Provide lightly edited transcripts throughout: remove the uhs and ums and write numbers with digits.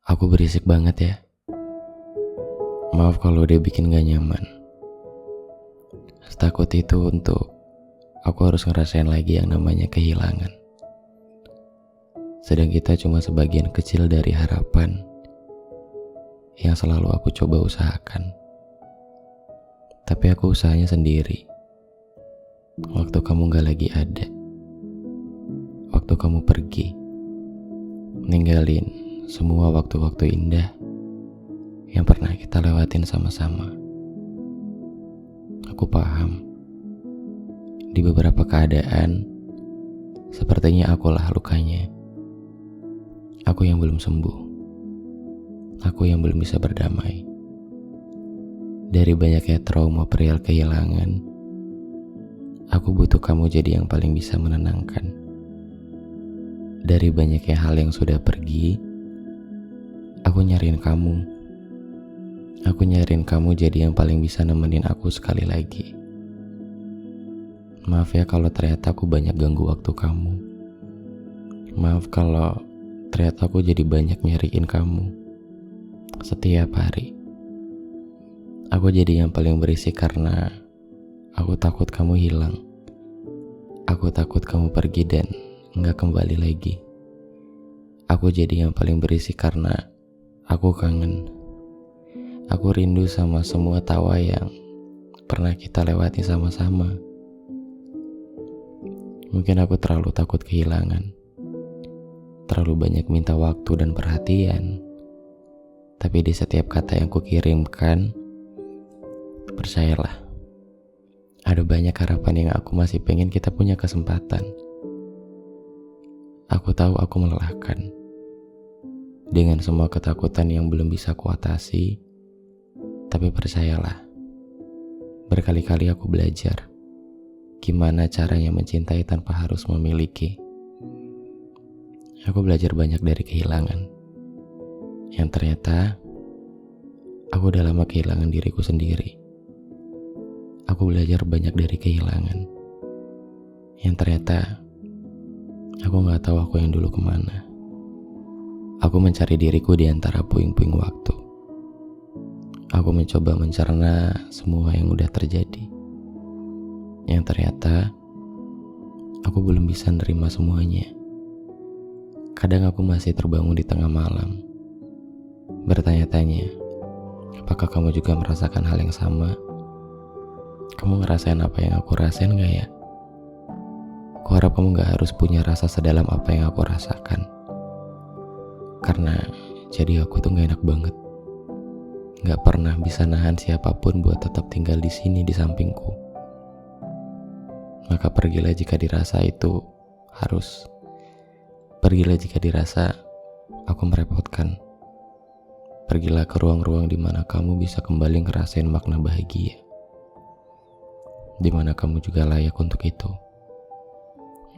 Aku berisik banget ya. Maaf kalau dia bikin gak nyaman. Setakut itu untuk aku harus ngerasain lagi yang namanya kehilangan. Sedang kita cuma sebagian kecil dari harapan yang selalu aku coba usahakan. Tapi aku usahanya sendiri. Waktu kamu gak lagi ada. Waktu kamu pergi, ninggalin semua waktu-waktu indah yang pernah kita lewatin sama-sama. Aku paham, di beberapa keadaan sepertinya akulah lukanya. Aku yang belum sembuh. Aku yang belum bisa berdamai. Dari banyaknya trauma perihal kehilangan, aku butuh kamu jadi yang paling bisa menenangkan. Dari banyaknya hal yang sudah pergi, aku nyariin kamu. Aku nyariin kamu jadi yang paling bisa nemenin aku sekali lagi. Maaf ya kalau ternyata aku banyak ganggu waktu kamu. Maaf kalau ternyata aku jadi banyak nyariin kamu setiap hari. Aku jadi yang paling berisik karena aku takut kamu hilang. Aku takut kamu pergi dan gak kembali lagi. Aku jadi yang paling berisik karena aku kangen. Aku rindu sama semua tawa yang pernah kita lewati sama-sama. Mungkin aku terlalu takut kehilangan. Terlalu banyak minta waktu dan perhatian. Tapi di setiap kata yang kukirimkan, percayalah, ada banyak harapan yang aku masih pengen kita punya kesempatan. Aku tahu aku melelahkan. Dengan semua ketakutan yang belum bisa kuatasi, tapi percayalah, berkali-kali aku belajar gimana caranya mencintai tanpa harus memiliki. Aku belajar banyak dari kehilangan, yang ternyata aku udah lama kehilangan diriku sendiri. Aku belajar banyak dari kehilangan, yang ternyata aku gak tahu aku yang dulu kemana. Aku mencari diriku di antara puing-puing waktu. Aku mencoba mencerna semua yang udah terjadi, yang ternyata aku belum bisa nerima semuanya. Kadang aku masih terbangun di tengah malam, bertanya-tanya, apakah kamu juga merasakan hal yang sama? Kamu ngerasain apa yang aku rasain gak ya? Aku harap kamu gak harus punya rasa sedalam apa yang aku rasakan. Karena jadi aku tuh gak enak banget. Gak pernah bisa nahan siapapun buat tetap tinggal di sini di sampingku. Maka pergilah jika dirasa itu harus. Pergilah jika dirasa aku merepotkan. Pergilah ke ruang-ruang di mana kamu bisa kembali ngerasain makna bahagia. Di mana kamu juga layak untuk itu.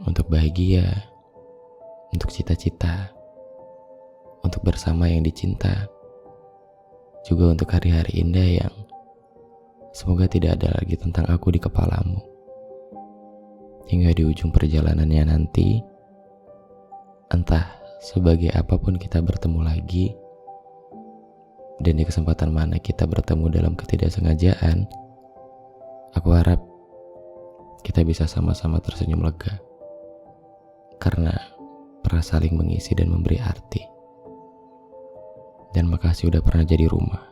Untuk bahagia, untuk cita-cita, untuk bersama yang dicinta, juga untuk hari-hari indah yang semoga tidak ada lagi tentang aku di kepalamu. Hingga di ujung perjalanannya nanti, entah sebagai apapun kita bertemu lagi, dan di kesempatan mana kita bertemu dalam ketidaksengajaan, aku harap kita bisa sama-sama tersenyum lega. Karena pernah saling mengisi dan memberi arti. Dan makasih udah pernah jadi rumah.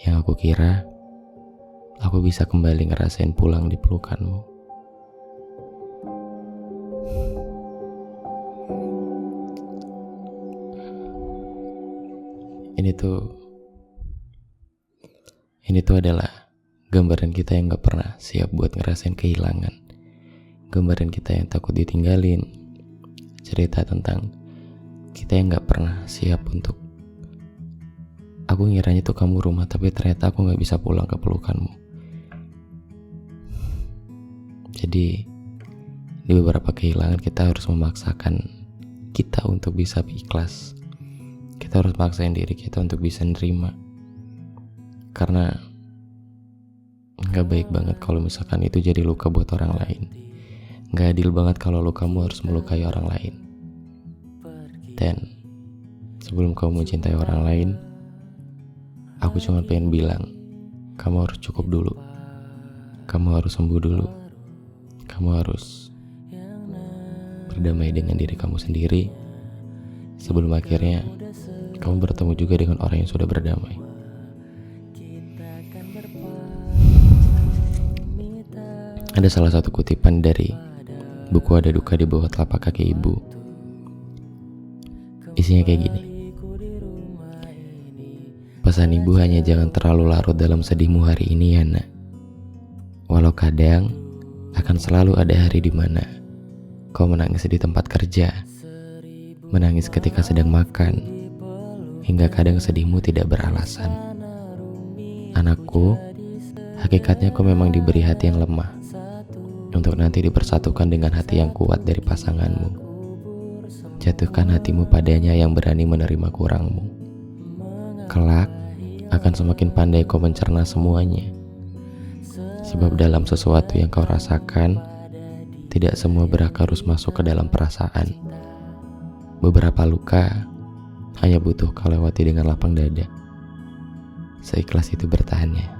Yang aku kira aku bisa kembali ngerasain pulang di pelukanmu. Ini tuh adalah gambaran kita yang gak pernah siap buat ngerasain kehilangan. Gambaran kita yang takut ditinggalin. Cerita tentang kita yang gak pernah siap untuk, aku ngiranya tuh kamu rumah, tapi ternyata aku gak bisa pulang ke pelukanmu. Jadi di beberapa kehilangan kita harus memaksakan kita untuk bisa ikhlas. Kita harus maksain diri kita untuk bisa nerima. Karena gak baik banget kalau misalkan itu jadi luka buat orang lain. Gak adil banget kalau lukamu harus melukai orang lain. Dan Sebelum kamu mencintai orang lain, aku cuma pengen bilang, kamu harus cukup dulu. Kamu harus sembuh dulu. Kamu harus berdamai dengan diri kamu sendiri sebelum akhirnya kamu bertemu juga dengan orang yang sudah berdamai. Ada salah satu kutipan dari buku Ada Duka di Bawah Telapak Kaki Ibu. Isinya kayak gini. Pesan ibu hanya jangan terlalu larut dalam sedihmu hari ini ya nak. Walau kadang akan selalu ada hari di mana kau menangis di tempat kerja, menangis ketika sedang makan, hingga kadang sedihmu tidak beralasan. Anakku, hakikatnya kau memang diberi hati yang lemah, untuk nanti dipersatukan dengan hati yang kuat dari pasanganmu. Jatuhkan hatimu padanya yang berani menerima kurangmu. Kelak akan semakin pandai kau mencerna semuanya. Sebab dalam sesuatu yang kau rasakan, tidak semua berak harus masuk ke dalam perasaan. Beberapa luka hanya butuh kau lewati dengan lapang dada. Seikhlas itu bertahannya.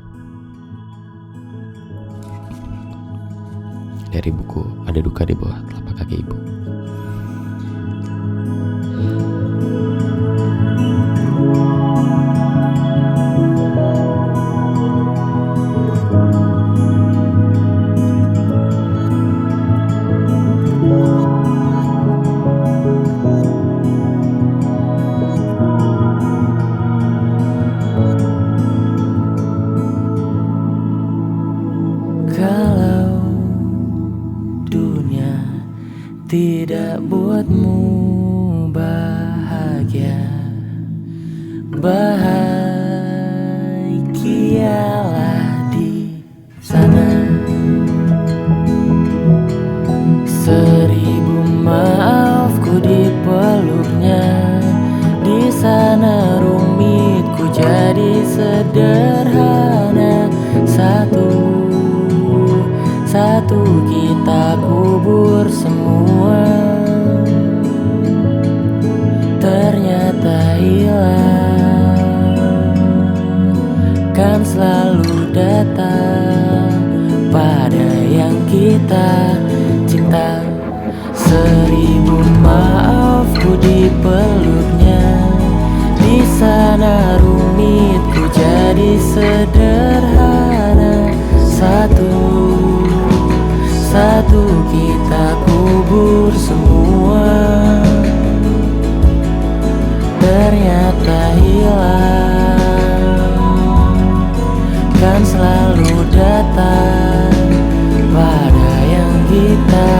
Dari buku Ada Duka di Bawah Telapak Kaki Ibu. Kalau dunia tidak buatmu bahagia, bahagialah di sana. 1000 maaf ku dipeluknya, di sana rumitku jadi sederhana. Satu kita kubur semua, ternyata hilang, kan selalu datang pada yang kita cinta. 1000 maaf ku dipeluknya, di sana rumitku jadi sederhana. Satu kita kubur semua, ternyata hilang, kan selalu datang pada yang kita